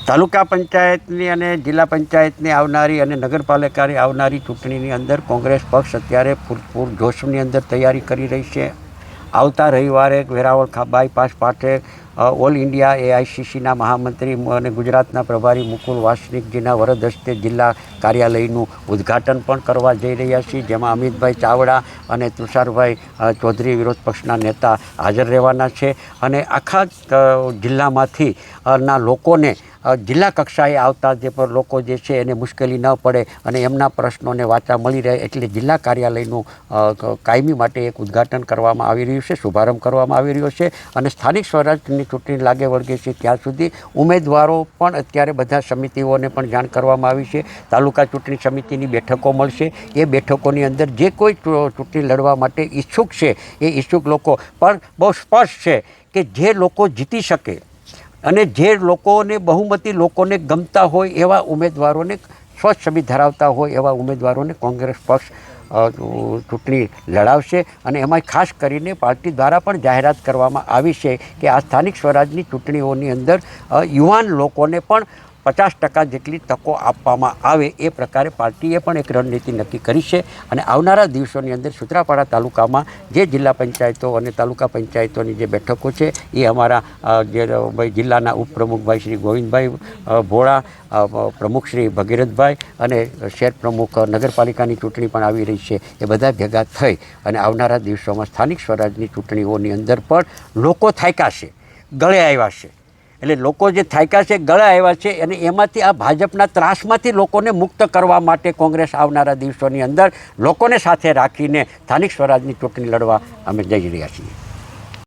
તાલુકા પંચાયતની અને જિલ્લા પંચાયતની આવનારી અને નગરપાલિકાની આવનારી ચૂંટણીની અંદર કોંગ્રેસ પક્ષ અત્યારે પૂર જોશની અંદર તૈયારી કરી રહી છે. આવતા રવિવારે વેરાવળ બાયપાસ પાસે ઓલ ઇન્ડિયા એઆઈસીસીના મહામંત્રી અને ગુજરાતના પ્રભારી મુકુલ વાસનિકજીના વરદ હસ્તે જિલ્લા કાર્યાલયનું ઉદ્ઘાટન પણ કરવા જઈ રહ્યા છીએ, જેમાં અમિતભાઈ ચાવડા અને તુષારભાઈ ચૌધરી વિરોધ પક્ષના નેતા હાજર રહેવાના છે. અને આખા જિલ્લામાંથી ના લોકોને જિલ્લા કક્ષાએ આવતા જે પણ લોકો જે છે એને મુશ્કેલી ન પડે અને એમના પ્રશ્નોને વાચા મળી રહે એટલે જિલ્લા કાર્યાલયનું કાયમી માટે એક ઉદ્ઘાટન કરવામાં આવી રહ્યું છે, શુભારંભ કરવામાં આવી રહ્યો છે. અને સ્થાનિક સ્વરાજની ચૂંટણી લાગે વળગે છે ત્યાં સુધી ઉમેદવારો પણ અત્યારે બધા સમિતિઓને પણ જાણ કરવામાં આવી છે. તાલુકા ચૂંટણી સમિતિની બેઠકો મળશે, એ બેઠકોની અંદર જે કોઈ ચૂંટણી લડવા માટે ઈચ્છુક છે એ ઈચ્છુક લોકો પણ બહુ સ્પષ્ટ છે કે જે લોકો જીતી શકે અને જે લોકોને બહુમતી લોકોને ગમતા હોય એવા ઉમેદવારોને, સ્વચ્છ છબી ધરાવતા હોય એવા ઉમેદવારોને કોંગ્રેસ પક્ષ ચૂંટણી લડાવશે. અને એમાં ખાસ કરીને પાર્ટી દ્વારા પણ જાહેરાત કરવામાં આવી છે કે આ સ્થાનિક સ્વરાજની ચૂંટણીઓની અંદર યુવાન લોકોને પણ 50% જેટલી તકો આપવામાં આવે એ પ્રકારે પાર્ટીએ પણ એક રણનીતિ નક્કી કરી છે. અને આવનારા દિવસોની અંદર સૂત્રાપાડા તાલુકામાં જે જિલ્લા પંચાયતો અને તાલુકા પંચાયતોની જે બેઠકો છે એ અમારા જે જિલ્લાના ઉપપ્રમુખભાઈ શ્રી ગોવિંદભાઈ ભોળા, પ્રમુખ શ્રી ભગીરથભાઈ અને શહેર પ્રમુખ નગરપાલિકાની ચૂંટણી પણ આવી રહી છે, એ બધા ભેગા થઈ અને આવનારા દિવસોમાં સ્થાનિક સ્વરાજની ચૂંટણીઓની અંદર પણ લોકો થાક્યા છે, ગળે આવ્યા છે. એટલે લોકો જે થાક્યા છે, ગળે આવ્યા છે અને એમાંથી આ ભાજપના ત્રાસમાંથી લોકોને મુક્ત કરવા માટે કોંગ્રેસ આવનારા દિવસોની અંદર લોકોને સાથે રાખીને સ્થાનિક સ્વરાજની ચૂંટણી લડવા અમે જઈ રહ્યા છીએ.